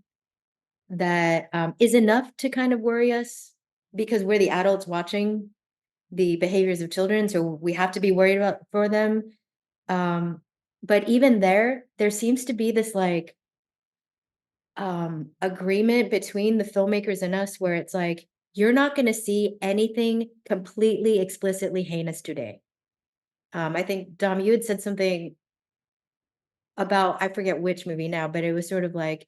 that is enough to kind of worry us because we're the adults watching the behaviors of children, so we have to be worried about for them. Um, but even there seems to be this like agreement between the filmmakers and us where it's like you're not going to see anything completely explicitly heinous today. I think Dom, you had said something about I forget which movie now, but it was sort of like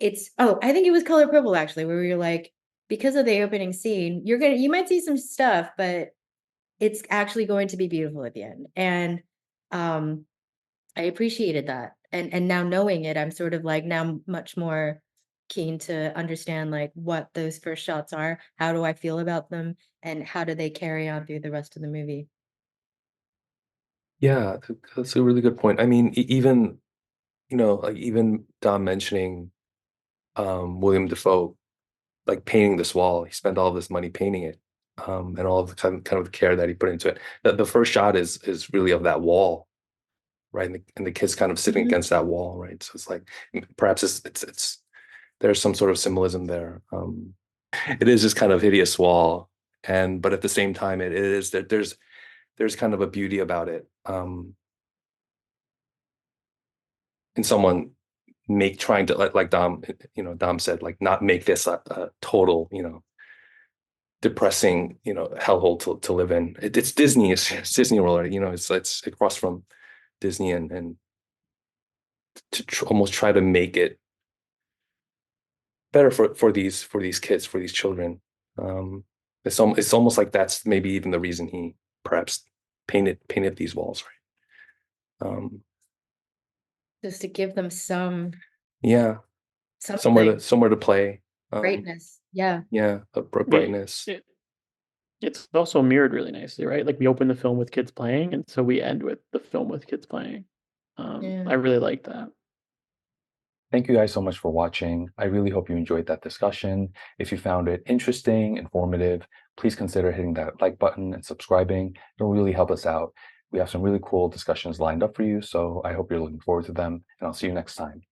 I think it was Color Purple actually, where you're like, because of the opening scene, you might see some stuff, but it's actually going to be beautiful at the end. And um I appreciated that. And now knowing it, I'm sort of like now much more keen to understand like what those first shots are, how do I feel about them, and how do they carry on through the rest of the movie. yeah, that's a really good point. I mean, even like even Dom mentioning William Dafoe like painting this wall. He spent all this money painting it, and all of the kind of care that he put into it. The first shot is really of that wall, right? And the kid's kind of sitting Mhm. against that wall, right? So it's like perhaps it's there's some sort of symbolism there. It is this kind of hideous wall, and but at the same time, it is that there's kind of a beauty about it. In someone make trying to like Dom, Dom said, like not make this a total, depressing, hellhole to live in. It's Disney, it's Disney World, it's across from Disney, and to almost try to make it better for these kids, for these children. It's almost like that's maybe even the reason he perhaps painted these walls, right? Just to give them Yeah, something. somewhere to play. Brightness. Yeah. Yeah, a We brightness. it's also mirrored really nicely, right? Like we open the film with kids playing, and so we end with the film with kids playing. Yeah. I really like that. Thank you guys so much for watching. I really hope you enjoyed that discussion. If you found it interesting, informative, please consider hitting that like button and subscribing. It'll really help us out. We have some really cool discussions lined up for you, so I hope you're looking forward to them, and I'll see you next time.